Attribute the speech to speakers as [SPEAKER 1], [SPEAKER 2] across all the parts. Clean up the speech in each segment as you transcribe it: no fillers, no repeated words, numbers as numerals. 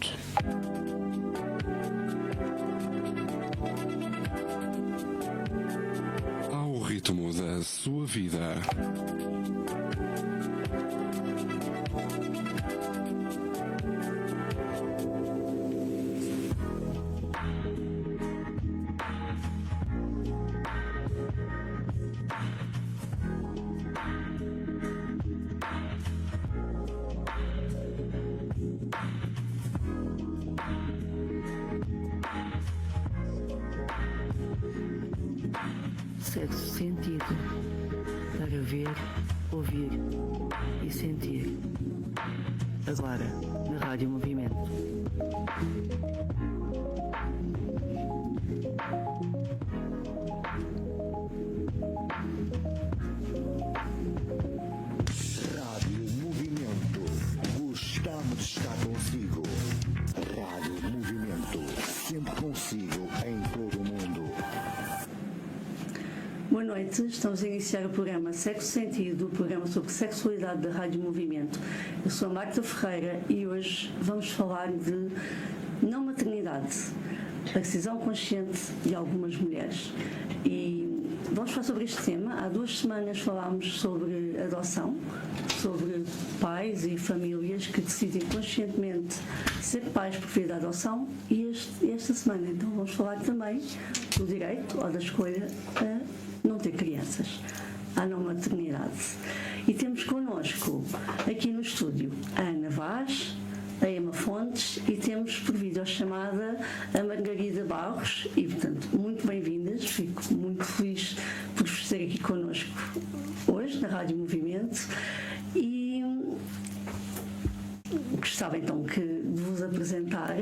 [SPEAKER 1] Movimento. Ao ritmo da sua vida.
[SPEAKER 2] Sexto sentido, para ver, ouvir e sentir. Agora, na Rádio Movimento.
[SPEAKER 3] Rádio Movimento. Gostamos de estar consigo. Rádio Movimento. Sempre consigo em todo o mundo.
[SPEAKER 4] Boa noite, estamos a iniciar o programa Sexto Sentido, o programa sobre sexualidade da Rádio Movimento. Eu sou a Marta Ferreira e hoje vamos falar de não maternidade, a decisão consciente de algumas mulheres. E vamos falar sobre este tema. Há 2 semanas falámos sobre adoção, sobre pais e famílias que decidem conscientemente ser pais por via da adoção e esta semana então vamos falar também do direito ou da escolha a não ter crianças, à não maternidade. E temos connosco aqui no estúdio a Ana Vaz, a Emma Fontes e temos por videochamada a Margarida Barros e, portanto, muito bem-vindas. Fico muito feliz por vos ter aqui connosco hoje na Rádio Movimento e gostava então de vos apresentar.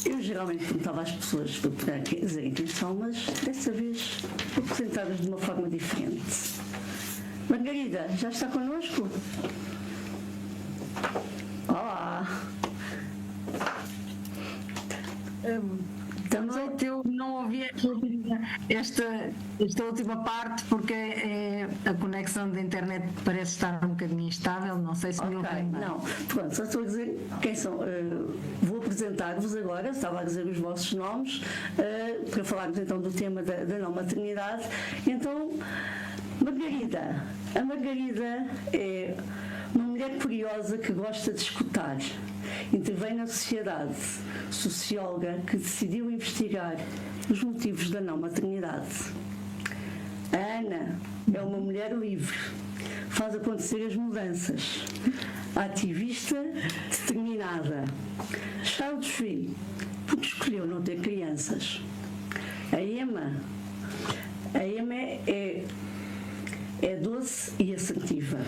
[SPEAKER 4] Eu geralmente perguntava às pessoas para dizer quem são, mas dessa vez vou apresentá-las de uma forma diferente. Margarida, já está connosco? Olá!
[SPEAKER 5] Eu não ouvi esta última parte porque a conexão da internet parece estar um bocadinho instável, não sei se me ouvem.
[SPEAKER 4] Não, pronto, só estou a dizer quem são. Vou apresentar-vos agora, estava a dizer os vossos nomes, para falarmos então do tema da não maternidade. Então, Margarida. A Margarida é uma mulher curiosa que gosta de escutar. Intervém na sociedade, socióloga que decidiu investigar os motivos da não maternidade. A Ana é uma mulher livre, faz acontecer as mudanças, ativista determinada, child-free, porque escolheu não ter crianças. A Emma é doce e assertiva,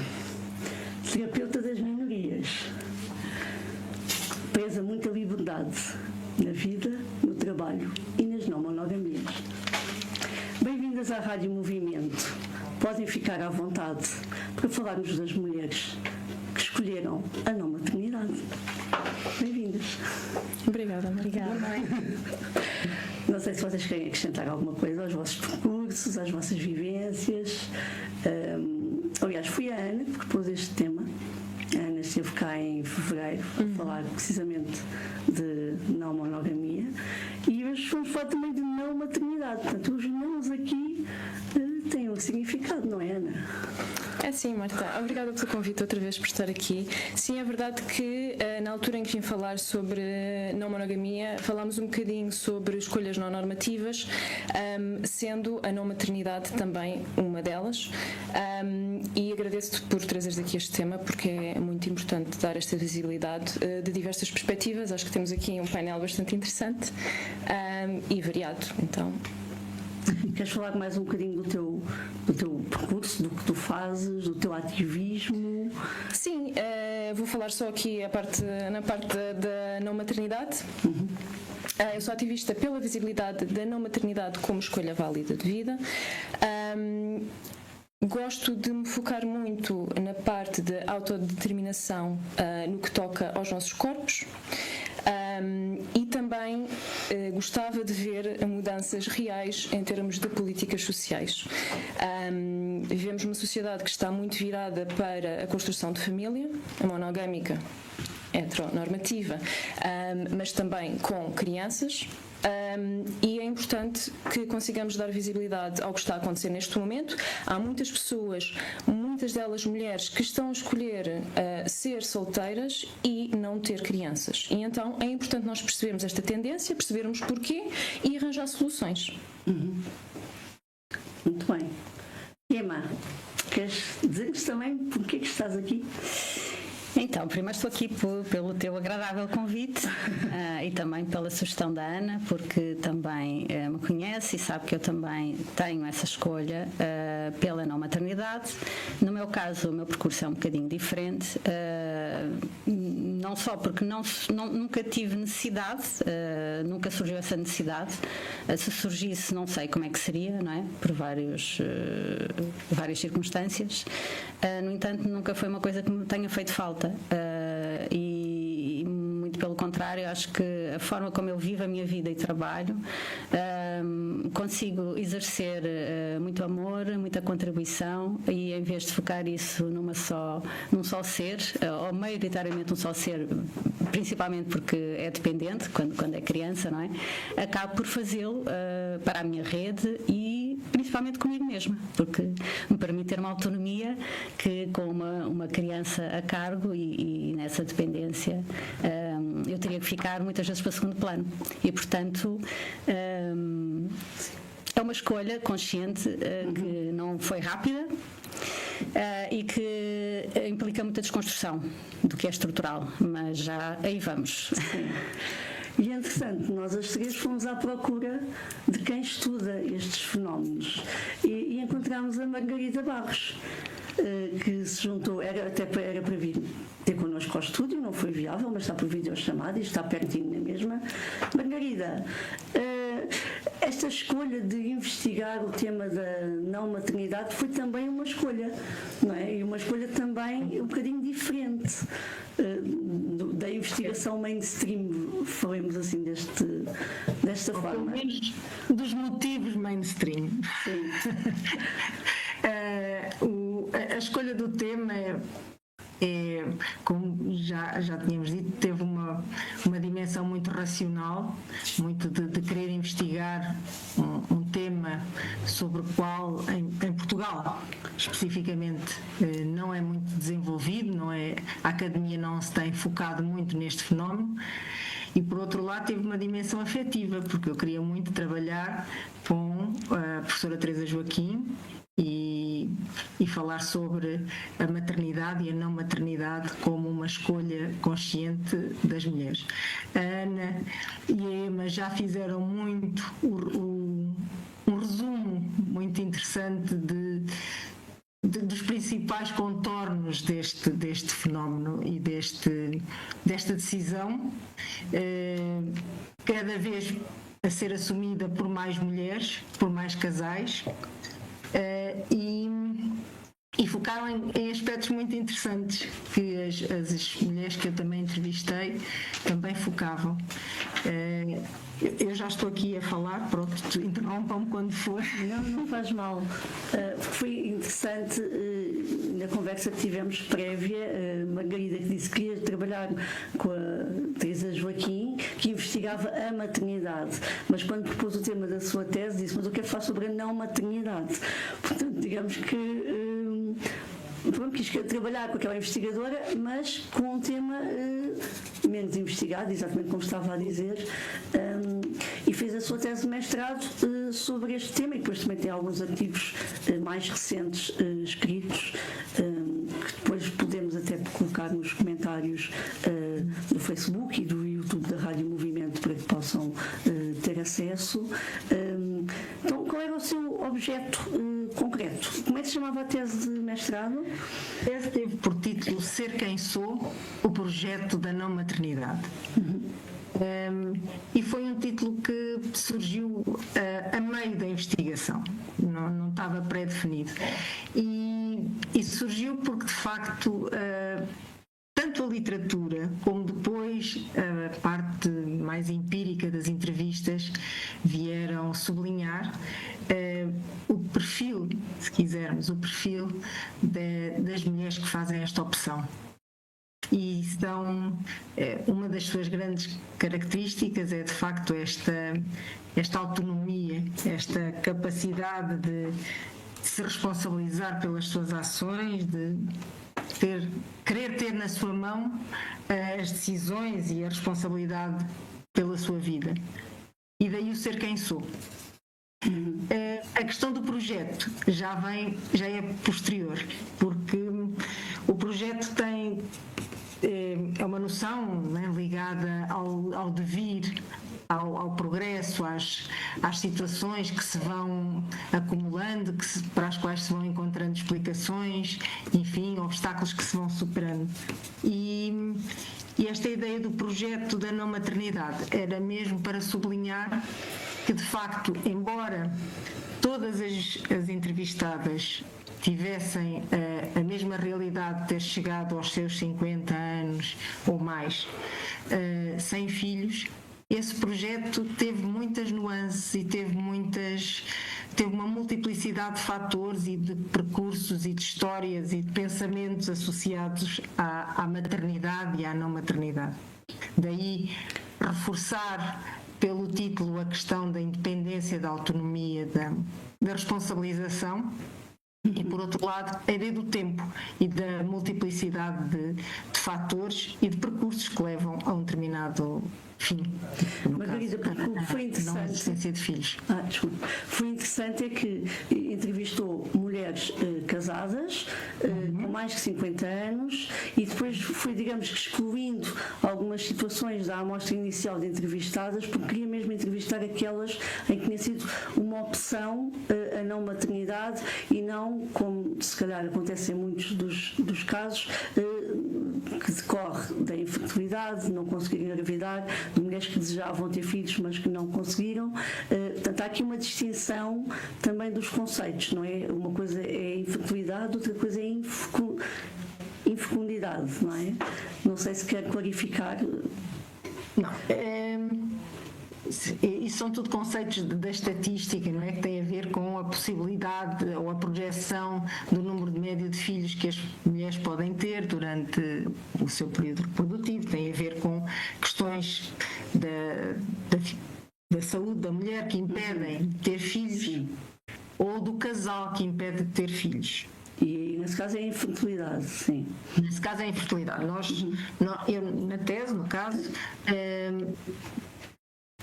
[SPEAKER 4] terapeuta das minorias, preza muita liberdade na vida, no trabalho e nas não monogamias. Bem-vindas à Rádio Movimento. Podem ficar à vontade para falarmos das mulheres que escolheram a não maternidade. Bem-vindas.
[SPEAKER 6] Obrigada, Obrigada.
[SPEAKER 4] Não sei se vocês querem acrescentar alguma coisa aos vossos percursos, às vossas vivências. Aliás, foi a Ana que propôs este tema. A Ana esteve cá em fevereiro a falar precisamente de não monogamia e hoje vamos falar também de não maternidade. Portanto, os nãos aqui têm um significado, não é, Ana?
[SPEAKER 6] É sim, Marta. Obrigada pelo convite outra vez por estar aqui. Sim, é verdade que na altura em que vim falar sobre não monogamia, falámos um bocadinho sobre escolhas não normativas, sendo a não maternidade também uma delas. E agradeço-te por trazeres aqui este tema, porque é muito importante dar esta visibilidade de diversas perspectivas. Acho que temos aqui um painel bastante interessante e variado. Então,
[SPEAKER 4] queres falar mais um bocadinho do teu percurso, do que tu fazes, do teu ativismo?
[SPEAKER 6] Sim, vou falar só aqui na parte da não maternidade. Eu sou ativista pela visibilidade da não maternidade como escolha válida de vida. Gosto de me focar muito na parte da autodeterminação no que toca aos nossos corpos. E também gostava de ver mudanças reais em termos de políticas sociais. Vivemos numa sociedade que está muito virada para a construção de família, a monogâmica heteronormativa, mas também com crianças. E é importante que consigamos dar visibilidade ao que está a acontecer neste momento. Há muitas pessoas, muitas delas mulheres, que estão a escolher ser solteiras e não ter crianças. E então é importante nós percebermos esta tendência, percebermos porquê e arranjar soluções.
[SPEAKER 4] Muito bem. Emma, queres dizer-nos também porquê que estás aqui?
[SPEAKER 7] Então, primeiro estou aqui pelo teu agradável convite e também pela sugestão da Ana, porque também me conhece e sabe que eu também tenho essa escolha pela não maternidade. No meu caso, o meu percurso é um bocadinho diferente, não só porque nunca tive necessidade, nunca surgiu essa necessidade. Se surgisse, não sei como é que seria, não é? Por várias circunstâncias. No entanto, nunca foi uma coisa que me tenha feito falta. E muito pelo contrário, acho que a forma como eu vivo a minha vida e trabalho, consigo exercer muito amor, muita contribuição, e em vez de focar isso num só ser, ou maioritariamente um só ser, principalmente porque é dependente quando é criança, não é? Acabo por fazê-lo para a minha rede e principalmente comigo mesma, porque me permite ter uma autonomia que com uma criança a cargo e nessa dependência eu teria que ficar muitas vezes para segundo plano e portanto é uma escolha consciente que não foi rápida e que implica muita desconstrução do que é estrutural, mas já aí vamos.
[SPEAKER 4] Sim. E é interessante, nós as três fomos à procura de quem estuda estes fenómenos e encontramos a Margarida Barros, que se juntou, era para vir ter connosco ao estúdio, não foi viável, mas está por videochamada e está pertinho na mesma. Margarida, esta escolha de investigar o tema da não maternidade foi também uma escolha, não é? E uma escolha também um bocadinho diferente da investigação mainstream, falemos assim desta forma.
[SPEAKER 5] Pelo menos dos motivos mainstream.
[SPEAKER 4] Sim.
[SPEAKER 5] A escolha do tema como já tínhamos dito, teve uma dimensão muito racional, muito de querer investigar um tema sobre o qual em Portugal especificamente não é muito desenvolvido, a academia não se tem focado muito neste fenómeno. E por outro lado teve uma dimensão afetiva, porque eu queria muito trabalhar com a professora Teresa Joaquim e falar sobre a maternidade e a não maternidade como uma escolha consciente das mulheres. A Ana e a Emma já fizeram muito um resumo muito interessante dos principais contornos deste fenómeno e desta decisão, cada vez a ser assumida por mais mulheres, por mais casais, e focaram em aspectos muito interessantes que as mulheres que eu também entrevistei também focavam. Eu já estou aqui a falar, pronto, interrompam-me quando for.
[SPEAKER 4] Não faz mal. Foi interessante na conversa que tivemos prévia, Margarida que disse que queria trabalhar com a Teresa Joaquim, que investigava a maternidade, mas quando propôs o tema da sua tese disse, mas eu quero falar sobre a não maternidade. Portanto, digamos que quis trabalhar com aquela investigadora, mas com um tema menos investigado, exatamente como estava a dizer, e fez a sua tese de mestrado sobre este tema, e depois também tem alguns artigos mais recentes escritos, que depois podemos até colocar nos comentários do Facebook e do YouTube da Rádio Movimento para que possam ter acesso. Então, qual era o seu objeto concreto? Como é que se chamava a tese de mestrado?
[SPEAKER 5] A tese teve por título Ser Quem Sou, o projeto da não maternidade. E foi um título que surgiu a meio da investigação, não estava pré-definido. E surgiu porque, de facto, tanto a literatura como depois a parte mais empírica das entrevistas vieram sublinhar o perfil, se quisermos, o perfil das mulheres que fazem esta opção. e uma das suas grandes características é de facto esta autonomia, esta capacidade de se responsabilizar pelas suas ações, de querer ter na sua mão as decisões e a responsabilidade pela sua vida. E daí o ser quem sou. A questão do projeto já é posterior, porque o projeto é uma noção, né, ligada ao devir, ao progresso, às situações que se vão acumulando, para as quais se vão encontrando explicações, enfim, obstáculos que se vão superando. E esta ideia do projeto da não maternidade era mesmo para sublinhar que, de facto, embora todas as entrevistadas tivessem a mesma realidade de ter chegado aos seus 50 anos ou mais sem filhos, esse projeto teve muitas nuances e teve uma multiplicidade de fatores e de percursos e de histórias e de pensamentos associados à maternidade e à não maternidade. Daí reforçar pelo título a questão da independência, da autonomia, da responsabilização, e por outro lado a ideia do tempo e da multiplicidade de fatores e de percursos que levam a um determinado fim.
[SPEAKER 4] Margarida, porque o que foi interessante,
[SPEAKER 5] não a existência de filhos.
[SPEAKER 4] Desculpa. Foi interessante é que entrevistou mulheres casadas com mais de 50 anos e depois foi, digamos que, excluindo algumas situações da amostra inicial de entrevistadas, porque queria mesmo entrevistar aquelas em que tinha sido uma opção a não maternidade e não, como se calhar acontece em muitos dos casos, que decorre da infertilidade, não conseguir engravidar, de mulheres que desejavam ter filhos, mas que não conseguiram. Portanto, há aqui uma distinção também dos conceitos, não é? Uma coisa é infertilidade, outra coisa é infecundidade, não é? Não sei se quer clarificar.
[SPEAKER 5] Não. Isso são tudo conceitos da estatística, não é? Que têm a ver com a possibilidade ou a projeção do número de médio de filhos que as mulheres podem ter durante o seu período reprodutivo, tem a ver com questões da saúde da mulher que impedem de ter filhos, ou do casal que impede de ter filhos.
[SPEAKER 4] E nesse caso é a infertilidade, sim.
[SPEAKER 5] Nesse caso é a infertilidade. Eu, na tese, no caso,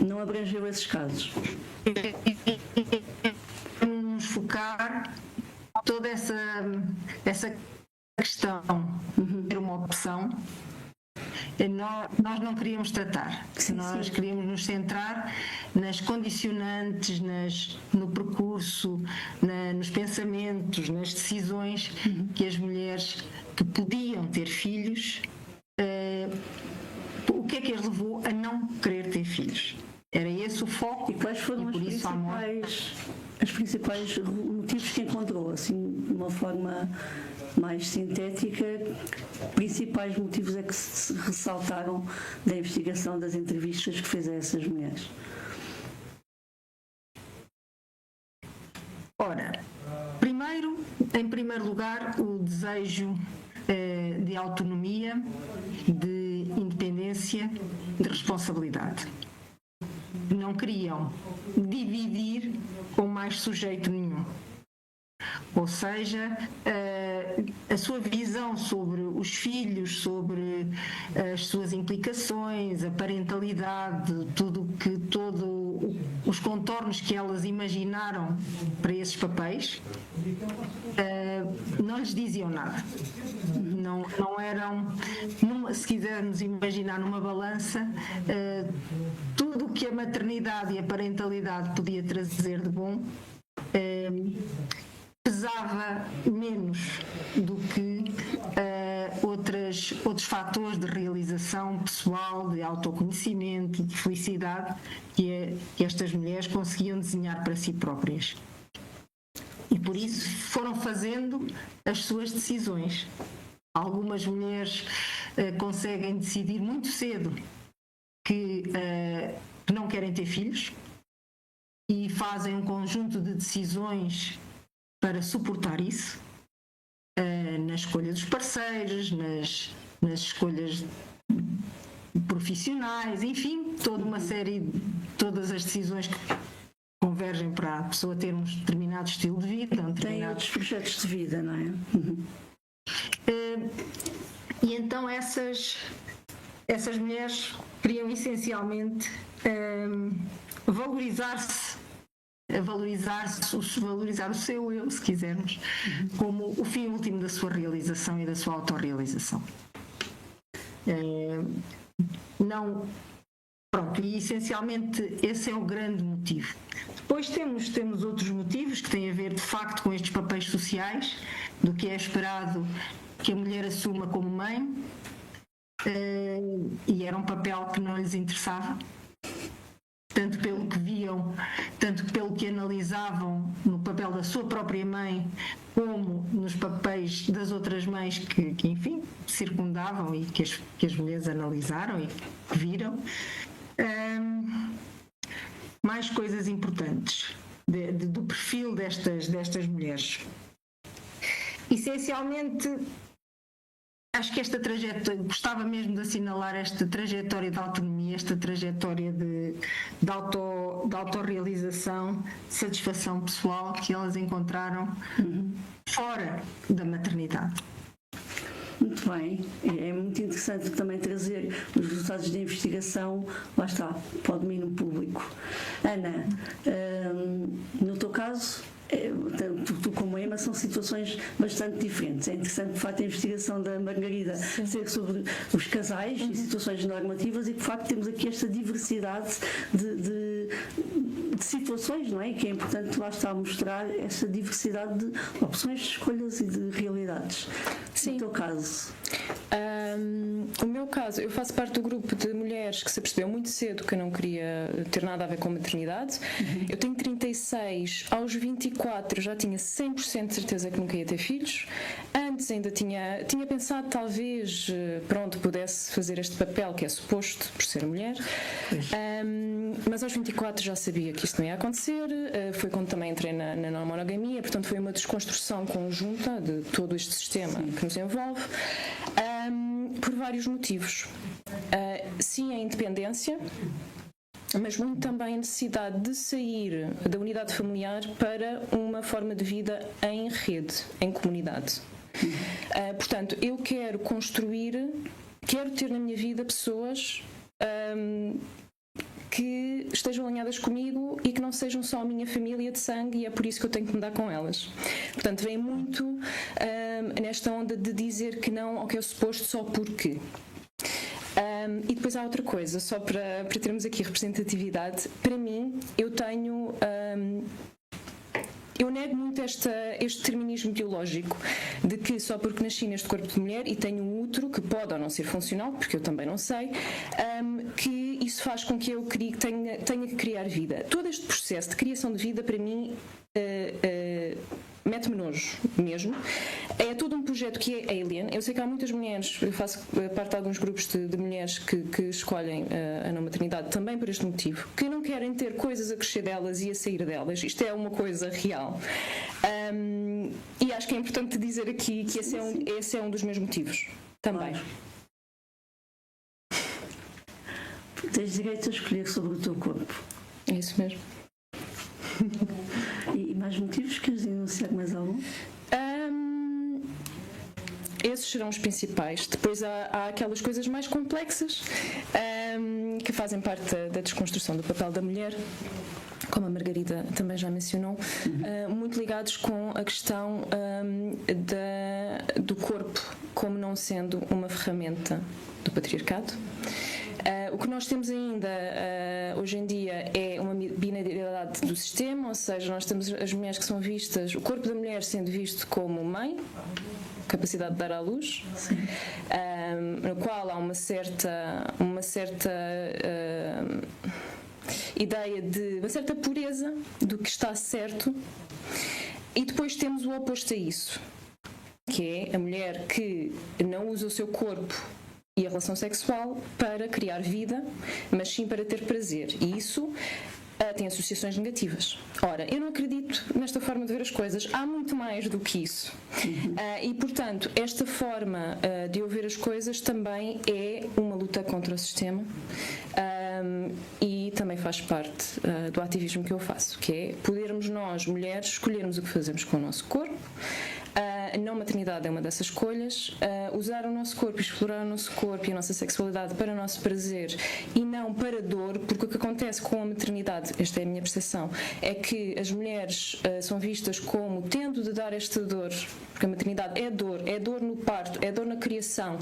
[SPEAKER 4] não abrangeu esses casos.
[SPEAKER 5] Vamos focar toda essa questão ter uma opção. Nós não queríamos tratar. Nós queríamos nos centrar nas condicionantes, no percurso, nos pensamentos, nas decisões que as mulheres que podiam ter filhos, o que é que as levou a não querer ter filhos? Era esse o foco.
[SPEAKER 4] E quais foram os principais motivos que encontrou, assim, de uma forma mais sintética? Principais motivos é que se ressaltaram da investigação, das entrevistas que fez a essas mulheres?
[SPEAKER 5] Ora, em primeiro lugar, o desejo de autonomia, de independência, de responsabilidade. Não queriam dividir com mais sujeito nenhum. Ou seja, a sua visão sobre os filhos, sobre as suas implicações, a parentalidade, todos os contornos que elas imaginaram para esses papéis, não lhes diziam nada. Não eram, se quisermos imaginar numa balança, tudo o que a maternidade e a parentalidade podia trazer de bom pesava menos do que outros fatores de realização pessoal, de autoconhecimento, de felicidade que estas mulheres conseguiam desenhar para si próprias. E por isso foram fazendo as suas decisões. Algumas mulheres conseguem decidir muito cedo que não querem ter filhos e fazem um conjunto de decisões para suportar isso, na escolha dos parceiros, nas escolhas profissionais, enfim, toda uma série, todas as decisões que convergem para a pessoa ter um determinado estilo de vida.
[SPEAKER 4] Tem outros projetos de vida, não é?
[SPEAKER 5] E então essas mulheres queriam essencialmente valorizar o seu eu, se quisermos, como o fim último da sua realização e da sua autorrealização. E essencialmente esse é o grande motivo. Depois temos outros motivos que têm a ver de facto com estes papéis sociais, do que é esperado que a mulher assuma como mãe, e era um papel que não lhes interessava, tanto pelo que viam, tanto pelo que analisavam no papel da sua própria mãe, como nos papéis das outras mães que enfim, circundavam e que as mulheres analisaram e que viram. Mais coisas importantes do perfil destas mulheres. Essencialmente, acho que esta trajetória, gostava mesmo de assinalar esta trajetória de autonomia, esta trajetória de autorrealização, de satisfação pessoal que elas encontraram fora da maternidade.
[SPEAKER 4] Muito bem, é muito interessante também trazer os resultados da investigação, lá está, para o domínio público. Ana, no teu caso, tanto tu como a Emma, são situações bastante diferentes. É interessante, de facto, a investigação da Margarida ser sobre os casais e situações normativas, e de facto temos aqui esta diversidade de situações, não é? E que é importante, lá está, mostrar essa diversidade de opções, de escolhas e de realidades.
[SPEAKER 6] Sim.
[SPEAKER 4] No teu caso?
[SPEAKER 6] O meu caso, eu faço parte do grupo de mulheres que se percebeu muito cedo que eu não queria ter nada a ver com a maternidade. Eu tenho 36, aos 24 já tinha 100% de certeza que nunca ia ter filhos. Antes ainda tinha pensado talvez, pudesse fazer este papel que é suposto por ser mulher. Mas aos 24 já sabia que isto não ia acontecer. Foi quando também entrei na não monogamia, portanto foi uma desconstrução conjunta de todo este sistema que nos envolve. Por vários motivos. Sim, a independência, mas muito também a necessidade de sair da unidade familiar para uma forma de vida em rede, em comunidade. Portanto, eu quero ter na minha vida pessoas que estejam alinhadas comigo e que não sejam só a minha família de sangue, e é por isso que eu tenho que me dar com elas. Portanto, vem muito nesta onda de dizer que não ao que é suposto só porque. E depois há outra coisa, só para termos aqui representatividade. Para mim, eu nego muito este determinismo biológico de que só porque nasci neste corpo de mulher e tenho um útero que pode ou não ser funcional, porque eu também não sei, que isso faz com que eu tenha que criar vida. Todo este processo de criação de vida, para mim, mete-me nojo mesmo. É todo um projeto que é alien. Eu sei que há muitas mulheres, eu faço parte de alguns grupos de mulheres que escolhem a não maternidade também por este motivo, que não querem ter coisas a crescer delas e a sair delas. Isto é uma coisa real. E acho que é importante dizer aqui que esse é um dos meus motivos também.
[SPEAKER 4] Claro. Tens direito a escolher sobre o teu corpo.
[SPEAKER 6] É isso mesmo.
[SPEAKER 4] E mais motivos? Queres enunciar mais algum?
[SPEAKER 6] Esses serão os principais. Depois há aquelas coisas mais complexas que fazem parte da desconstrução do papel da mulher, como a Margarida também já mencionou, muito ligados com a questão do corpo como não sendo uma ferramenta do patriarcado. O que nós temos ainda hoje em dia é uma binariedade do sistema, ou seja, nós temos as mulheres que são vistas, o corpo da mulher sendo visto como mãe, capacidade de dar à luz, no qual há uma certa ideia de uma certa pureza do que está certo, e depois temos o oposto a isso, que é a mulher que não usa o seu corpo e a relação sexual para criar vida, mas sim para ter prazer. E isso tem associações negativas. Ora, eu não acredito nesta forma de ver as coisas. Há muito mais do que isso. E, portanto, esta forma de eu ver as coisas também é uma luta contra o sistema e também faz parte do ativismo que eu faço, que é podermos nós, mulheres, escolhermos o que fazemos com o nosso corpo. A não maternidade é uma dessas escolhas. Usar o nosso corpo, explorar o nosso corpo e a nossa sexualidade para o nosso prazer e não para dor, porque o que acontece com a maternidade, esta é a minha percepção, é que as mulheres são vistas como tendo de dar esta dor, porque a maternidade é dor no parto, é dor na criação,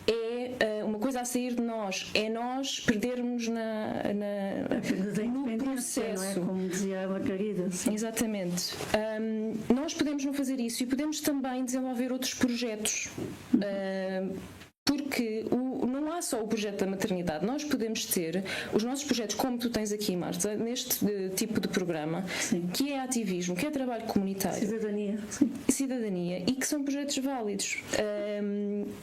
[SPEAKER 6] é uma coisa a sair de nós, é nós perdermos no processo.
[SPEAKER 4] Não é? Como dizia a Margarida. Sim.
[SPEAKER 6] Exatamente. Nós podemos não fazer isso e podemos também desenvolver outros projetos. Porque não há só o projeto da maternidade, nós podemos ter os nossos projetos, como tu tens aqui, Marta, neste tipo de programa, sim, que é ativismo, que é trabalho comunitário, cidadania, e que são projetos válidos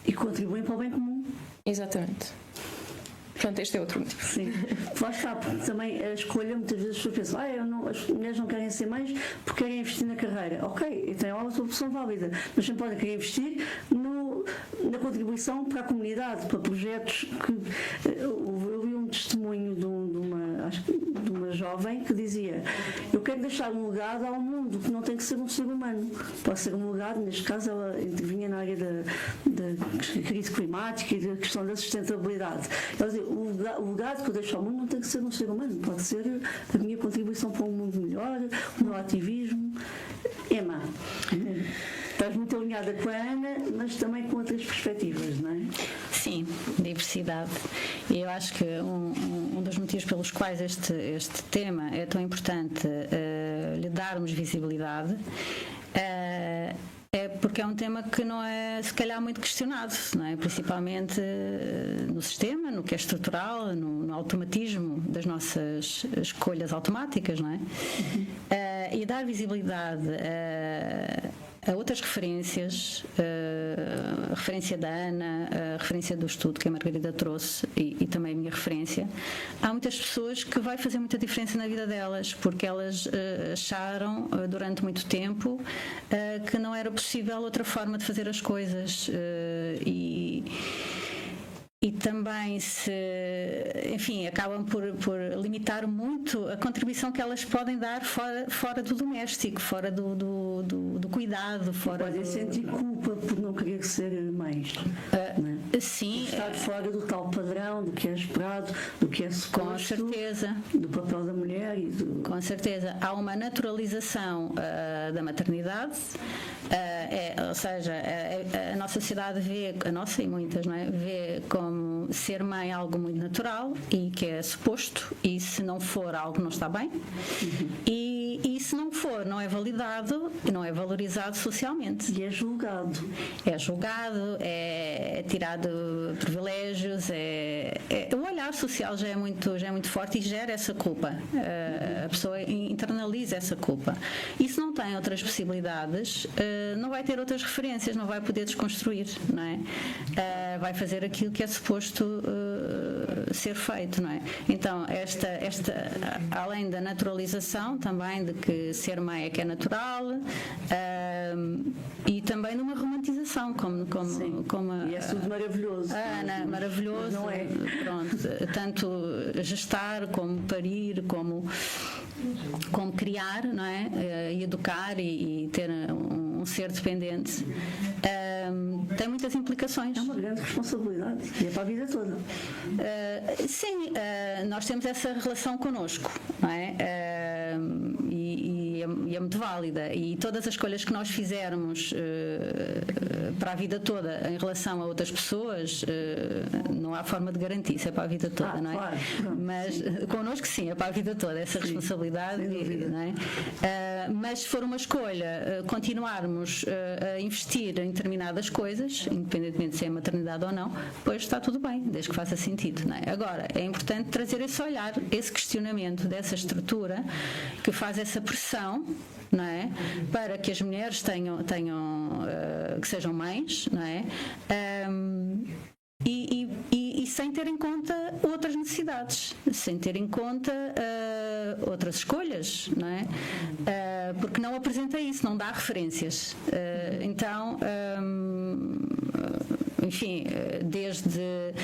[SPEAKER 4] e contribuem para o bem comum.
[SPEAKER 6] Exatamente. Portanto, este é outro motivo.
[SPEAKER 4] Sim. Lá está, porque também a escolha, muitas vezes as pessoas pensam, as mulheres não querem ser mães porque querem investir na carreira. Ok, então é uma opção válida, mas também podem querer investir na contribuição para a comunidade, para projetos que... Eu vi um testemunho de uma jovem que dizia: eu quero deixar um legado ao mundo, que não tem que ser um ser humano. Pode ser um legado, neste caso ela intervinha na área da crise climática e da questão da sustentabilidade. Ela dizia: o legado que eu deixo ao mundo não tem que ser um ser humano, pode ser a minha contribuição para um mundo melhor, o meu ativismo. Emma, estás muito alinhada com a Ana, mas também com outras perspectivas, não é?
[SPEAKER 7] Sim, diversidade. E eu acho que um dos motivos pelos quais este tema é tão importante lhe darmos visibilidade é porque é um tema que não é, se calhar, muito questionado, não é? Principalmente no sistema, no que é estrutural, no automatismo das nossas escolhas automáticas, não é? E dar visibilidade a outras referências, a referência da Ana, a referência do estudo que a Margarida trouxe e também a minha referência. Há muitas pessoas que vai fazer muita diferença na vida delas, porque elas acharam durante muito tempo que não era possível outra forma de fazer as coisas e também acabam por limitar muito a contribuição que elas podem dar fora do doméstico, fora do cuidado,
[SPEAKER 4] podem sentir culpa por não querer ser mães.
[SPEAKER 7] Sim.
[SPEAKER 4] Estar fora do tal padrão, do que é esperado, do que é suposto.
[SPEAKER 7] Com certeza.
[SPEAKER 4] Do papel da mulher e do...
[SPEAKER 7] Com certeza. Há uma naturalização da maternidade, ou seja, a nossa sociedade vê, a nossa e muitas, não é? Vê como ser mãe algo muito natural e que é suposto, e se não for, algo não está bem. E se não for, não é validado e não é valorizado socialmente.
[SPEAKER 4] E é julgado.
[SPEAKER 7] É julgado, é tirado privilégios, o olhar social já é muito forte e gera essa culpa. A pessoa internaliza essa culpa. E se não tem outras possibilidades, não vai ter outras referências, não vai poder desconstruir, não é? Vai fazer aquilo que é suposto ser feito, não é? Então, além da naturalização também de que ser mãe é que é natural, e também numa romantização, como
[SPEAKER 4] e é tudo maravilhoso.
[SPEAKER 7] Ana, maravilhoso,
[SPEAKER 4] não é?
[SPEAKER 7] Pronto, tanto gestar como parir, como criar, não é? E educar e ter um ser dependente, tem muitas implicações.
[SPEAKER 4] É uma grande responsabilidade e é para a vida toda.
[SPEAKER 7] Sim, nós temos essa relação connosco, não é? E é muito válida, e todas as escolhas que nós fizermos para a vida toda em relação a outras pessoas, não há forma de garantir, isso é para a vida toda, não é?
[SPEAKER 4] Claro,
[SPEAKER 7] mas connosco sim, é para a vida toda essa responsabilidade, não é? Mas se for uma escolha continuarmos a investir em determinadas coisas, independentemente se é maternidade ou não, pois está tudo bem, desde que faça sentido, não é? Agora, é importante trazer esse olhar, esse questionamento dessa estrutura que faz essa pressão, não é? Para que as mulheres tenham que sejam mães, não é? E sem ter em conta outras necessidades, sem ter em conta outras escolhas, não é? Porque não apresenta isso, não dá referências. Então, enfim, desde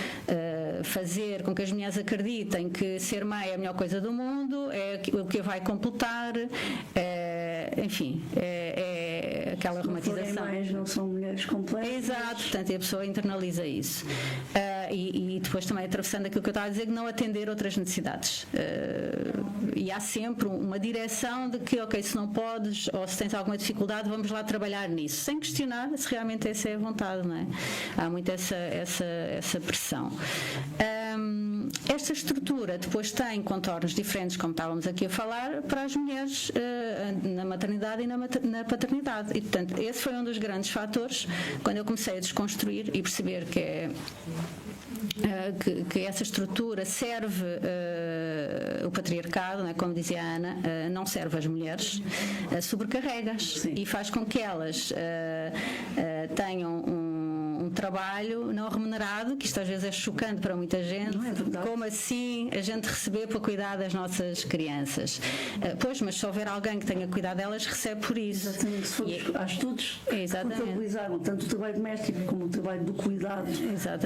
[SPEAKER 7] fazer com que as mulheres acreditem que ser mãe é a melhor coisa do mundo, é o que a vai completar, enfim, é aquela romantização.
[SPEAKER 4] Mães não são mulheres completas.
[SPEAKER 7] Exato, portanto a pessoa internaliza isso. E depois também atravessando aquilo que eu estava a dizer, que não atender outras necessidades. E há sempre uma direção de que, ok, se não podes ou se tens alguma dificuldade, vamos lá trabalhar nisso, sem questionar se realmente essa é a vontade, não é? Há muito essa pressão. Esta estrutura depois tem contornos diferentes, como estávamos aqui a falar, para as mulheres na maternidade e na paternidade. E, portanto, esse foi um dos grandes fatores quando eu comecei a desconstruir e perceber que essa estrutura serve o patriarcado, né, como dizia a Ana, não serve às mulheres, sobrecarrega-as e faz com que elas tenham um trabalho não remunerado, que isto às vezes é chocante para muita gente.
[SPEAKER 4] Não é verdade.
[SPEAKER 7] Como assim a gente receber para cuidar das nossas crianças? Pois, mas se houver alguém que tenha cuidado delas, recebe por isso.
[SPEAKER 4] Exatamente, se formos, há estudos que contabilizaram tanto o trabalho doméstico como o trabalho do cuidado,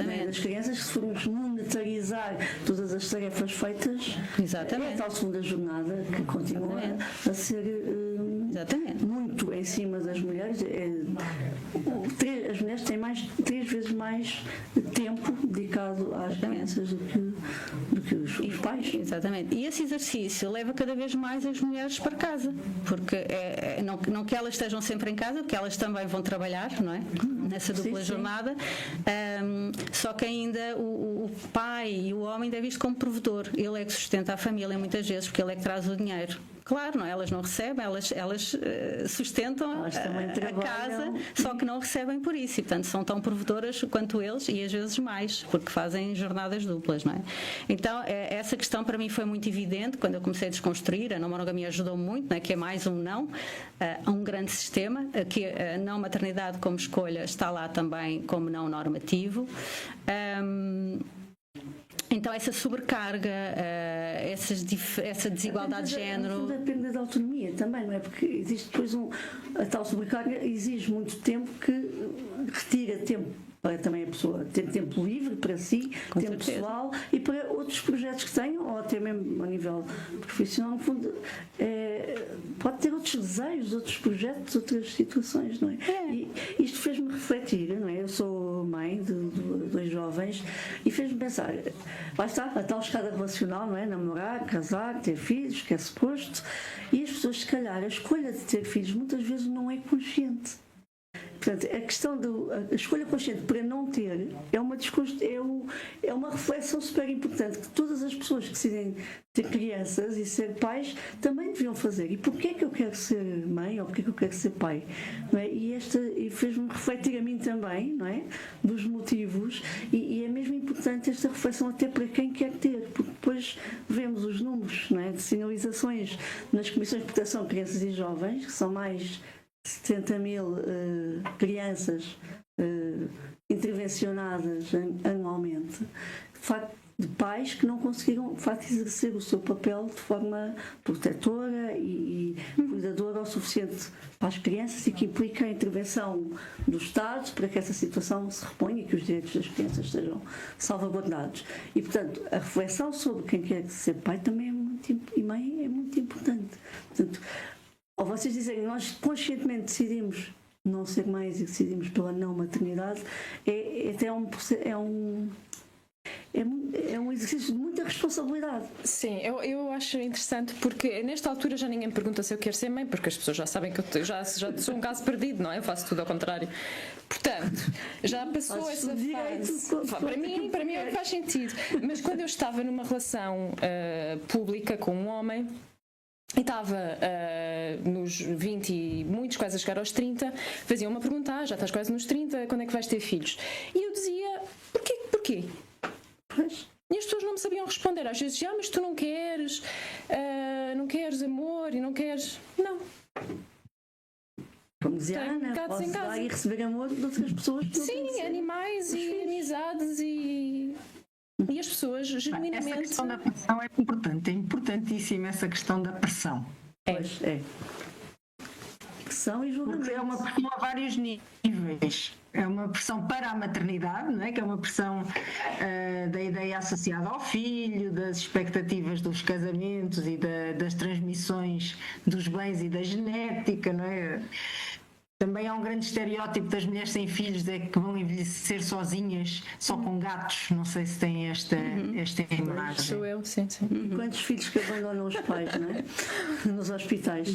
[SPEAKER 4] né, das crianças, que se formos monetarizar todas as tarefas feitas, é a tal segunda jornada que continua a ser muito em cima das mulheres. As mulheres têm 3 vezes mais tempo dedicado às crianças do que os pais.
[SPEAKER 7] Exatamente. E esse exercício leva cada vez mais as mulheres para casa, porque não que elas estejam sempre em casa, porque elas também vão trabalhar, não é? Nessa dupla jornada. Só que ainda o pai e o homem é visto como provedor. Ele é que sustenta a família muitas vezes, porque ele é que traz o dinheiro. Claro, não, elas não recebem, elas sustentam a casa, só que não recebem por isso, e portanto são tão provedoras quanto eles e às vezes mais, porque fazem jornadas duplas, não é? Então essa questão para mim foi muito evidente quando eu comecei a desconstruir. A não monogamia ajudou muito, não é? Que é mais um não a um grande sistema, que a não maternidade como escolha está lá também como não normativo. Então essa sobrecarga, essa desigualdade de género...
[SPEAKER 4] Depende da autonomia também, não é? Porque existe depois a tal sobrecarga exige muito tempo, que retira tempo para também a pessoa ter tempo livre para si, tempo pessoal e para outros projetos que tenham, ou até mesmo a nível profissional. No fundo, pode ter outros desejos, outros projetos, outras situações, não é? E isto fez-me refletir, não é? Eu sou mãe de 2 jovens e fez-me pensar, lá está, a tal escada relacional, não é? Namorar, casar, ter filhos, que é suposto, e as pessoas, se calhar, a escolha de ter filhos muitas vezes não é consciente. Portanto, a questão da escolha consciente para não ter é uma reflexão super importante que todas as pessoas que decidem ter crianças e ser pais também deviam fazer. E porquê é que eu quero ser mãe ou porquê é que eu quero ser pai? Não é? E fez-me refletir a mim também, não é? Dos motivos, e é mesmo importante esta reflexão até para quem quer ter, porque depois vemos os números, não é? De sinalizações nas comissões de proteção de crianças e jovens, que são mais 70 mil crianças intervencionadas anualmente, de facto, de pais que não conseguiram, de facto, exercer o seu papel de forma protetora e cuidadora o suficiente para as crianças, e que implica a intervenção do Estado para que essa situação se reponha e que os direitos das crianças sejam salvaguardados. E, portanto, a reflexão sobre quem quer ser pai também e mãe é muito importante. Portanto, ou vocês dizem, nós conscientemente decidimos não ser mães e decidimos pela não maternidade, é um exercício de muita responsabilidade.
[SPEAKER 6] Sim, eu acho interessante, porque nesta altura já ninguém me pergunta se eu quero ser mãe, porque as pessoas já sabem que eu já sou um caso perdido, não é? Eu faço tudo ao contrário. Portanto, já passou essa fase. Para mim é que faz sentido. Mas quando eu estava numa relação pública com um homem, e estava nos 20 e muitos, quase a chegar aos 30, faziam uma pergunta: já estás quase nos 30, quando é que vais ter filhos? E eu dizia: porquê?
[SPEAKER 4] Pois.
[SPEAKER 6] E as pessoas não me sabiam responder. Às vezes, mas tu não queres amor e não queres... Não.
[SPEAKER 4] Como dizia a Ana, podes dar e receber amor de outras pessoas.
[SPEAKER 6] Sim, animais e amizades e... E as pessoas genuinamente...
[SPEAKER 5] Essa questão da pressão é importante, é importantíssima essa questão da pressão.
[SPEAKER 4] Pois é. Pressão e julgamento.
[SPEAKER 5] Porque é uma pressão a vários níveis. É uma pressão para a maternidade, não é? Que é uma pressão da ideia associada ao filho, das expectativas dos casamentos e das transmissões dos bens e da genética, não é? Também há um grande estereótipo das mulheres sem filhos, é que vão envelhecer sozinhas, só com gatos. Não sei se têm esta imagem.
[SPEAKER 6] Sou eu, sim.
[SPEAKER 4] E quantos filhos que abandonam os pais, não é? Nos hospitais.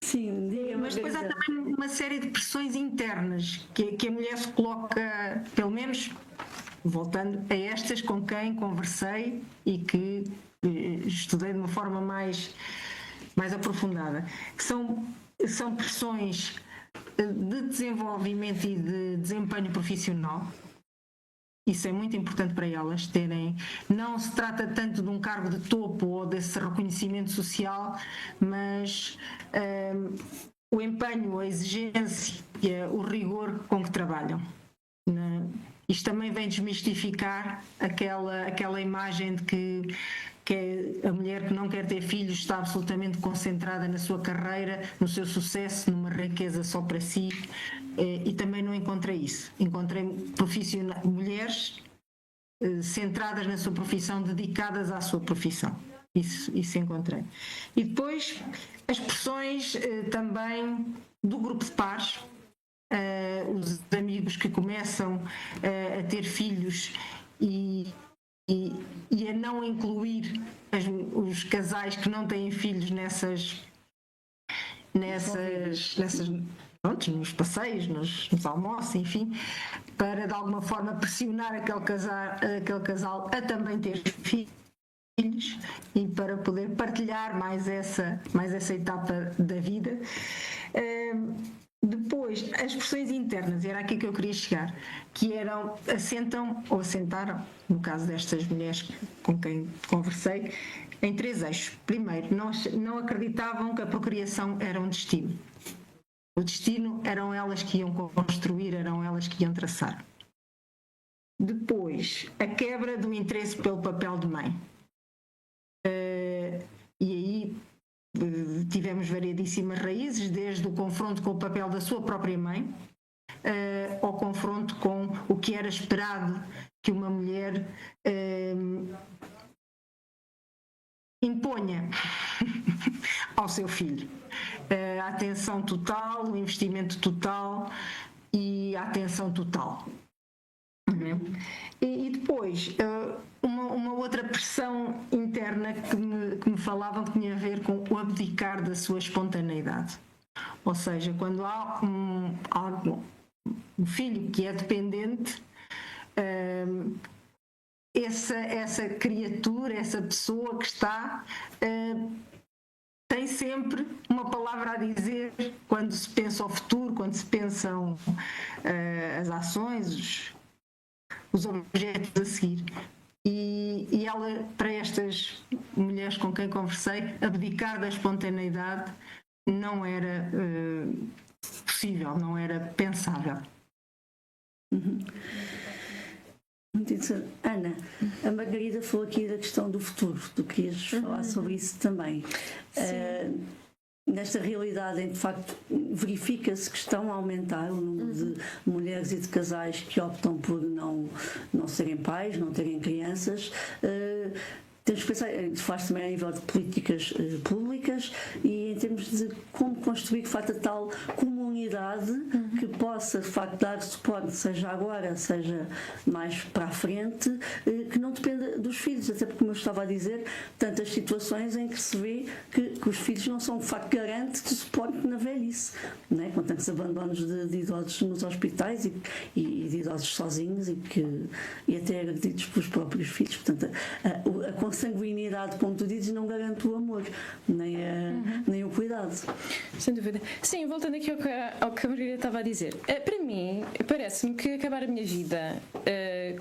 [SPEAKER 4] Sim, diga.
[SPEAKER 5] Mas depois há também uma série de pressões internas que a mulher se coloca, pelo menos voltando a estas com quem conversei e que estudei de uma forma mais aprofundada, que são pressões de desenvolvimento e de desempenho profissional. Isso é muito importante para elas terem. Não se trata tanto de um cargo de topo ou desse reconhecimento social, mas o empenho, a exigência, o rigor com que trabalham. Isto também vem desmistificar aquela imagem de que a mulher que não quer ter filhos está absolutamente concentrada na sua carreira, no seu sucesso, numa riqueza só para si, e também não encontrei isso. Encontrei mulheres centradas na sua profissão, dedicadas à sua profissão. Isso encontrei. E depois as pressões também do grupo de pares, os amigos que começam a ter filhos e a não incluir os casais que não têm filhos pronto, nos passeios, nos almoços, enfim, para de alguma forma pressionar aquele casal a também ter filhos e para poder partilhar mais essa etapa da vida. Depois, as pressões internas, era aqui que eu queria chegar, que assentaram, no caso destas mulheres com quem conversei, em 3 eixos. Primeiro, não acreditavam que a procriação era um destino. O destino eram elas que iam construir, eram elas que iam traçar. Depois, a quebra do interesse pelo papel de mãe. E aí tivemos variedíssimas raízes, desde o confronto com o papel da sua própria mãe, ao confronto com o que era esperado que uma mulher imponha ao seu filho. A atenção total, o investimento total e a atenção total. E depois, uma outra pressão interna que me falavam que tinha a ver com o abdicar da sua espontaneidade. Ou seja, quando há um filho que é dependente, essa criatura, essa pessoa que está, tem sempre uma palavra a dizer quando se pensa ao futuro, quando se pensam as ações, os objetos a seguir. E ela, para estas mulheres com quem conversei, abdicar da espontaneidade não era possível, não era pensável.
[SPEAKER 4] Muito interessante. Ana, a Margarida falou aqui da questão do futuro. Tu querias falar sobre isso também. Nesta realidade em que de facto verifica-se que estão a aumentar o número de mulheres e de casais que optam por não serem pais, não terem crianças, temos que pensar, faz também a nível de políticas públicas e em termos de como construir de facto a tal comunidade que possa de facto dar suporte, seja agora, seja mais para a frente, que não dependa dos filhos, até porque, como eu estava a dizer, tantas situações em que se vê que os filhos não são de facto garantes de suporte na velhice, não é? Com tantos abandonos de idosos nos hospitais e de idosos sozinhos e até agredidos pelos próprios filhos. Portanto, a consanguinidade, como tu dizes, não garante o amor, nem o cuidado.
[SPEAKER 6] Sem dúvida. Sim, voltando aqui ao que a Margarida estava a dizer. Para mim, parece-me que acabar a minha vida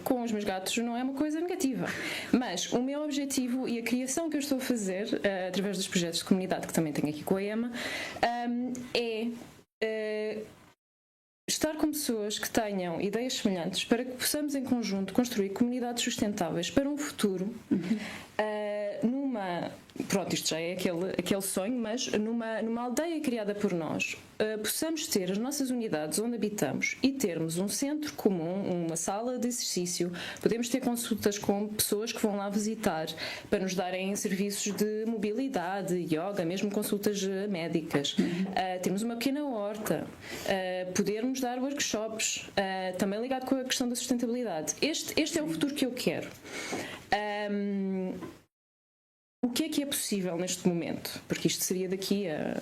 [SPEAKER 6] com os meus gatos não é uma coisa negativa. Mas o meu objetivo e a criação que eu estou a fazer, através dos projetos de comunidade que também tenho aqui com a EMA, é estar com pessoas que tenham ideias semelhantes para que possamos em conjunto construir comunidades sustentáveis para um futuro pronto, isto já é aquele sonho, mas numa aldeia criada por nós, possamos ter as nossas unidades onde habitamos e termos um centro comum, uma sala de exercício, podemos ter consultas com pessoas que vão lá visitar para nos darem serviços de mobilidade, yoga, mesmo consultas médicas, temos uma pequena horta, podermos dar workshops, também ligado com a questão da sustentabilidade. Este é o futuro que eu quero. O que é possível neste momento? Porque isto seria daqui a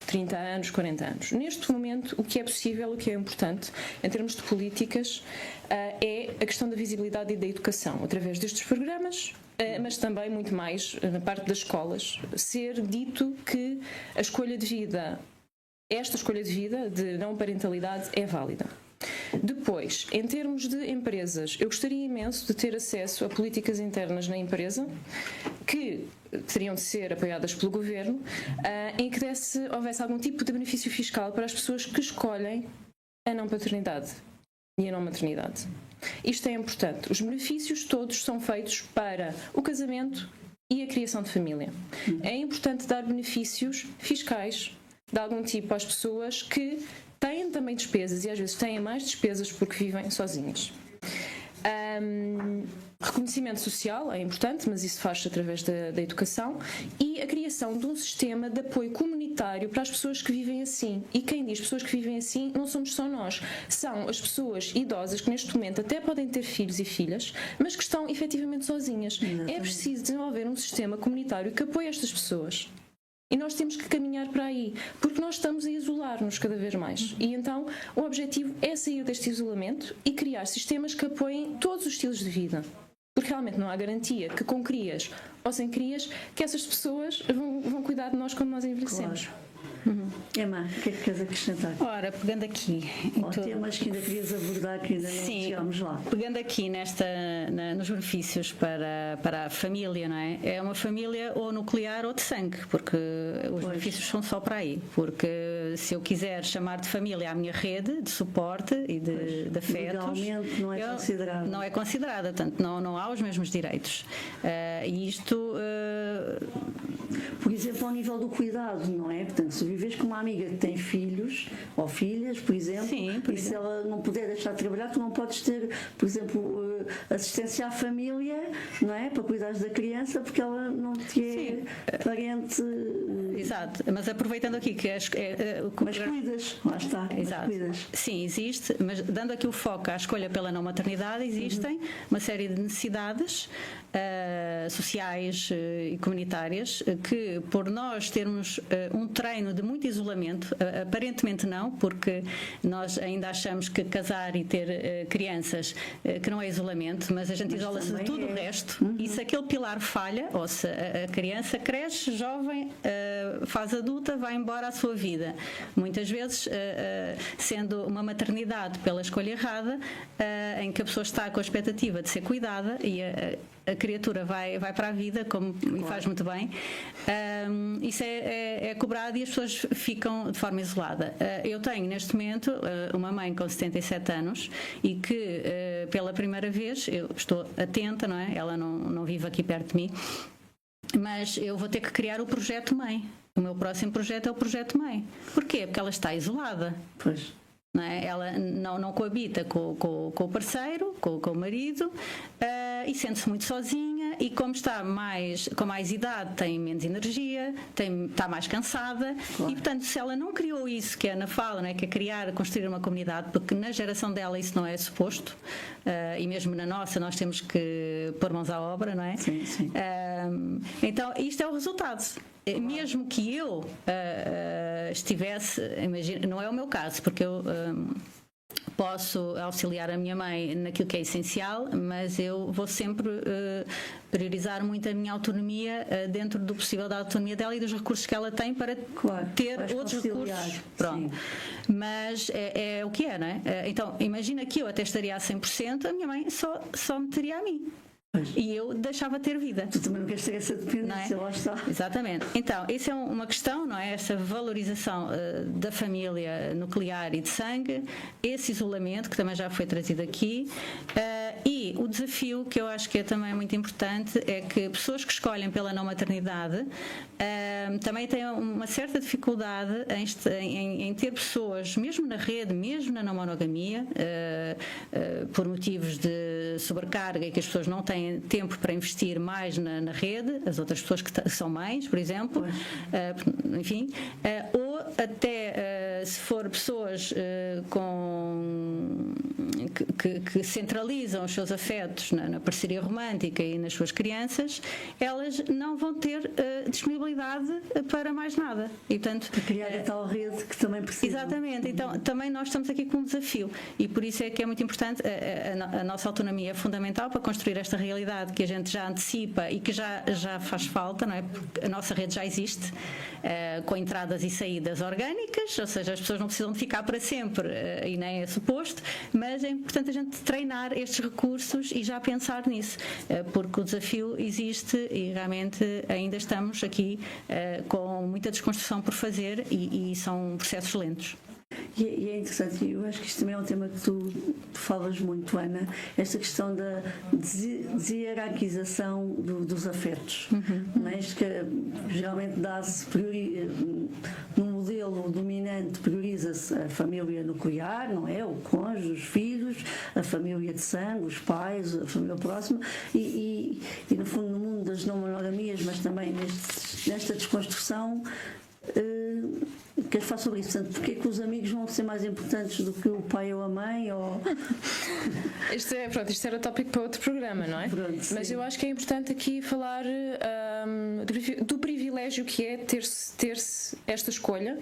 [SPEAKER 6] 30 anos, 40 anos. Neste momento, o que é possível, o que é importante, em termos de políticas, é a questão da visibilidade e da educação, através destes programas, mas também muito mais na parte das escolas. Ser dito que a escolha de vida, esta escolha de vida, de não parentalidade, é válida. Depois, em termos de empresas, eu gostaria imenso de ter acesso a políticas internas na empresa que teriam de ser apoiadas pelo governo, em que houvesse algum tipo de benefício fiscal para as pessoas que escolhem a não paternidade e a não maternidade. Isto é importante. Os benefícios todos são feitos para o casamento e a criação de família. É importante dar benefícios fiscais de algum tipo às pessoas que têm também despesas e às vezes têm mais despesas porque vivem sozinhas. Reconhecimento social é importante, mas isso faz-se através da educação, e a criação de um sistema de apoio comunitário para as pessoas que vivem assim. E quem diz pessoas que vivem assim não somos só nós, são as pessoas idosas que neste momento até podem ter filhos e filhas, mas que estão efetivamente sozinhas. É preciso desenvolver um sistema comunitário que apoie estas pessoas. E nós temos que caminhar para aí, porque nós estamos a isolar-nos cada vez mais. E então o objetivo é sair deste isolamento e criar sistemas que apoiem todos os estilos de vida. Porque realmente não há garantia que com crias ou sem crias que essas pessoas vão cuidar de nós quando nós envelhecemos.
[SPEAKER 4] Claro. Emma, o que é que queres acrescentar?
[SPEAKER 7] Ora, pegando aqui
[SPEAKER 4] temas que ainda querias abordar, que ainda não chegámos lá.
[SPEAKER 7] Pegando aqui nos benefícios para a família, não é? É uma família ou nuclear ou de sangue, porque os benefícios são só para aí. Porque se eu quiser chamar de família a minha rede de suporte e de afetos,
[SPEAKER 4] legalmente não é considerada.
[SPEAKER 7] Não é considerada, portanto não há os mesmos direitos. E isto,
[SPEAKER 4] por exemplo, ao nível do cuidado, não é? Portanto, se vives com uma amiga que tem filhos ou filhas, por exemplo, se ela não puder deixar de trabalhar, tu não podes ter, por exemplo, assistência à família, não é? Para cuidar da criança, porque ela não te é parente.
[SPEAKER 7] Exato, mas aproveitando aqui que
[SPEAKER 4] mas cuidas, lá está.
[SPEAKER 7] Exato.
[SPEAKER 4] Cuidas.
[SPEAKER 7] Sim, existe, mas dando aqui o foco à escolha pela não maternidade, existem uma série de necessidades sociais e comunitárias que, por nós termos um treino de muito isolamento, aparentemente não, porque nós ainda achamos que casar e ter crianças que não é isolamento, mas a gente isola-se de tudo o resto, e se aquele pilar falha, ou se a criança cresce, jovem, faz adulta, vai embora à sua vida. Muitas vezes, sendo uma maternidade pela escolha errada, em que a pessoa está com a expectativa de ser cuidada e a criatura vai para a vida, e faz muito bem, isso é cobrado e as pessoas ficam de forma isolada. Eu tenho neste momento uma mãe com 77 anos e que pela primeira vez, eu estou atenta, não é? Ela não vive aqui perto de mim, mas eu vou ter que criar o projeto mãe. O meu próximo projeto é o projeto mãe. Porquê? Porque ela está isolada.
[SPEAKER 4] Pois.
[SPEAKER 7] Não é? Ela não coabita com o parceiro, com o marido, e sente-se muito sozinha, e como está com mais idade, tem menos energia, está mais cansada. Claro. E portanto, se ela não criou isso que a Ana fala, não é? Que é construir uma comunidade, porque na geração dela isso não é suposto, e mesmo na nossa nós temos que pôr mãos à obra, não é?
[SPEAKER 4] Sim, sim.
[SPEAKER 7] Então isto é o resultado. Mesmo que eu estivesse, imagina, não é o meu caso, porque eu posso auxiliar a minha mãe naquilo que é essencial, mas eu vou sempre priorizar muito a minha autonomia dentro do possível da autonomia dela e dos recursos que ela tem para ter outros recursos. Pronto. Mas é o que é, não é? Então, imagina que eu até estaria a 100%, a minha mãe só me teria a mim. e eu deixava de ter vida.
[SPEAKER 4] Tu também não queres ter essa dependência, lá está.
[SPEAKER 7] Exatamente. Então, isso é uma questão, não é? Essa valorização da família nuclear e de sangue, esse isolamento, que também já foi trazido aqui, e o desafio, que eu acho que é também muito importante, é que pessoas que escolhem pela não maternidade também têm uma certa dificuldade em ter pessoas, mesmo na rede, mesmo na não monogamia, por motivos de sobrecarga e que as pessoas não têm tempo para investir mais na rede, as outras pessoas que são mães, por exemplo, enfim, ou até se for pessoas que centralizam os seus afetos na parceria romântica e nas suas crianças, elas não vão ter disponibilidade para mais nada. E, portanto,
[SPEAKER 4] para criar a tal rede que também precisa.
[SPEAKER 7] Exatamente. Então, também nós estamos aqui com um desafio e por isso é que é muito importante a nossa autonomia é fundamental para construir esta realidade que a gente já antecipa e que já faz falta, não é? Porque a nossa rede já existe, com entradas e saídas orgânicas, ou seja, as pessoas não precisam de ficar para sempre e nem é suposto, mas é importante a gente treinar estes recursos e já pensar nisso, porque o desafio existe e realmente ainda estamos aqui com muita desconstrução por fazer e são processos lentos.
[SPEAKER 4] E é interessante, eu acho que isto também é um tema que tu falas muito, Ana, esta questão da deshierarquização dos afetos. Não é? Isto que geralmente dá-se, no modelo dominante, prioriza-se a família nuclear, não é? O cônjuge, os filhos, a família de sangue, os pais, a família próxima, e no fundo, no mundo das não monogamias, mas também nesta desconstrução. Queres falar sobre isso? Portanto, porque é que os amigos vão ser mais importantes do que o pai ou a mãe? Ou...
[SPEAKER 6] Isto era tópico para outro programa, não é?
[SPEAKER 4] Pronto,
[SPEAKER 6] mas eu acho que é importante aqui falar do privilégio que é ter-se esta escolha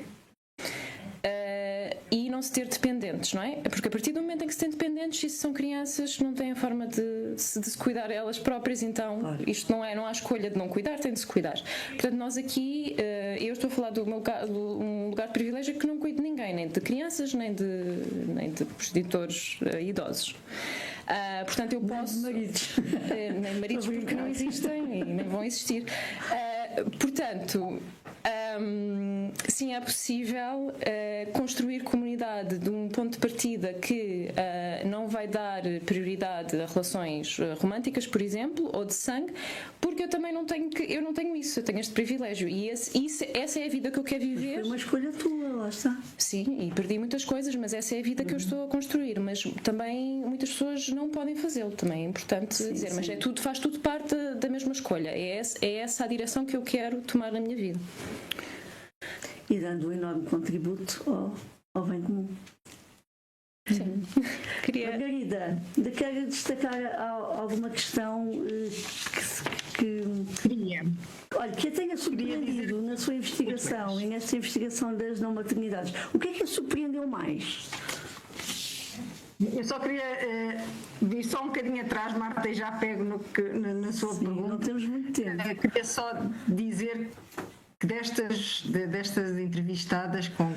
[SPEAKER 6] e não se ter dependentes, não é? Porque a partir do momento em que se tem dependentes, e se são crianças, não têm a forma de se cuidar elas próprias, então claro. Isto não há escolha de não cuidar, tem de se cuidar. Portanto, nós aqui, eu estou a falar de um lugar de privilégio que não cuido de ninguém, nem de crianças, nem de progenitores idosos. Portanto, eu posso. Nem maridos porque não existem e nem vão existir. Portanto, sim, é possível construir comunidade de um ponto de partida que não vai dar prioridade a relações românticas, por exemplo, ou de sangue, porque eu também não tenho isso, eu tenho este privilégio e essa é a vida que eu quero viver.
[SPEAKER 4] Foi uma escolha tua, lá está.
[SPEAKER 6] Sim, e perdi muitas coisas, mas essa é a vida que eu estou a construir, mas também muitas pessoas não podem fazê-lo, também é importante dizer, sim. Mas faz tudo parte da mesma escolha, é essa a direção que eu quero tomar na minha vida.
[SPEAKER 4] E dando um enorme contributo ao bem comum.
[SPEAKER 6] Sim.
[SPEAKER 4] Margarida, quero destacar alguma questão que a tenha surpreendido na sua investigação e nesta investigação das não maternidades. O que é que a surpreendeu mais?
[SPEAKER 5] Eu só queria vir só um bocadinho atrás, Marta, e já pego na sua pergunta.
[SPEAKER 4] Não temos muito tempo.
[SPEAKER 5] Queria só dizer que destas entrevistadas com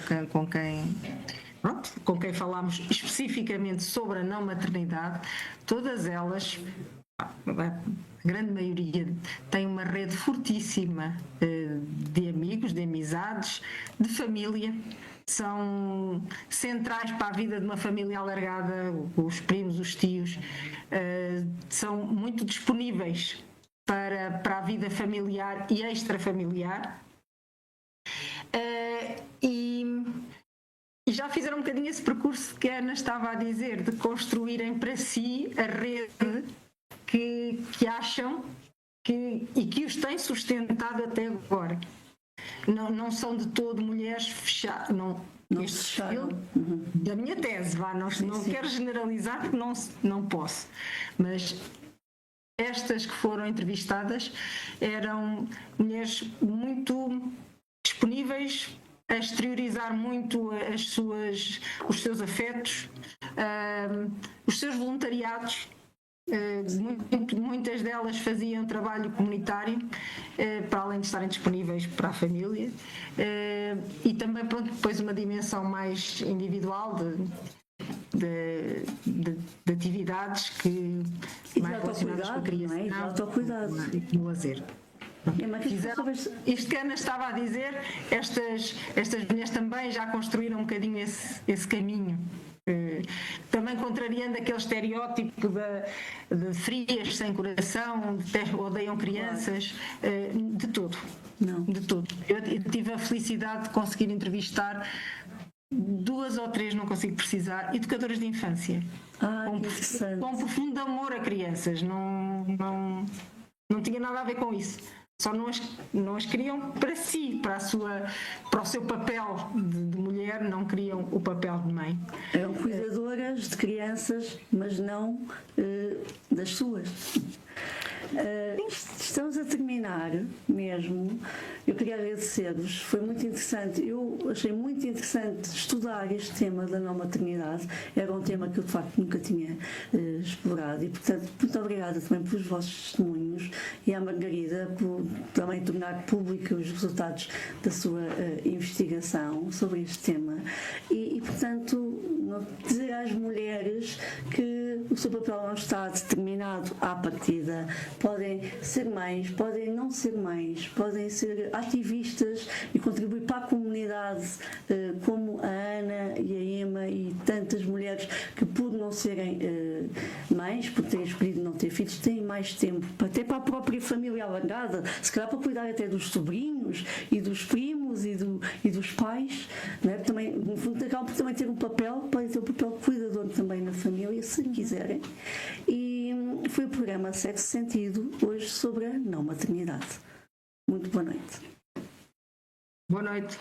[SPEAKER 5] quem falámos especificamente sobre a não maternidade, todas elas, a grande maioria, tem uma rede fortíssima de amigos, de amizades, de família. São centrais para a vida de uma família alargada, os primos, os tios, são muito disponíveis para a vida familiar e extrafamiliar. E já fizeram um bocadinho esse percurso que a Ana estava a dizer, de construírem para si a rede que acham e que os tem sustentado até agora. Não são de todo mulheres fechadas. Não da minha tese, não quero generalizar porque não posso, mas estas que foram entrevistadas eram mulheres muito disponíveis a exteriorizar muito os seus afetos, os seus voluntariados. Muitas delas faziam trabalho comunitário, para além de estarem disponíveis para a família, e também depois uma dimensão mais individual de atividades que
[SPEAKER 4] e de
[SPEAKER 5] relacionadas com a criação,
[SPEAKER 4] não é? E autocuidado.
[SPEAKER 5] E o lazer. Isto que a Ana estava a dizer, estas mulheres também já construíram um bocadinho esse caminho. Também contrariando aquele estereótipo de frias, sem coração, odeiam crianças, de tudo.
[SPEAKER 4] Não.
[SPEAKER 5] De tudo. Eu tive a felicidade de conseguir entrevistar 2 ou 3, não consigo precisar, educadoras de infância. Com profundo amor a crianças. Não tinha nada a ver com isso. Só não as queriam para si, para o seu papel de mulher, não queriam o papel de mãe.
[SPEAKER 4] Eram cuidadoras de crianças, mas não das suas. Estamos a terminar mesmo. Eu queria agradecer-vos, foi muito interessante. Eu achei muito interessante estudar este tema da não maternidade. Era um tema que eu de facto nunca tinha explorado e, portanto, muito obrigada também pelos vossos testemunhos e à Margarida por também tornar público os resultados da sua investigação sobre este tema e, portanto, dizer às mulheres que o seu papel não está determinado à partida. Podem ser mães, podem não ser mães, podem ser ativistas e contribuir para a comunidade, como a Ana e a Emma e tantas mulheres que, por não serem mães, por terem escolhido não ter filhos, têm mais tempo, até para a própria família alargada, se calhar para cuidar até dos sobrinhos e dos primos e dos pais, não é? Também, no fundo, acabam por também ter um papel, podem ter um papel cuidador também na família, se quiserem. E foi o programa Sexo Sentido, hoje sobre a não maternidade. Muito boa noite.
[SPEAKER 5] Boa noite.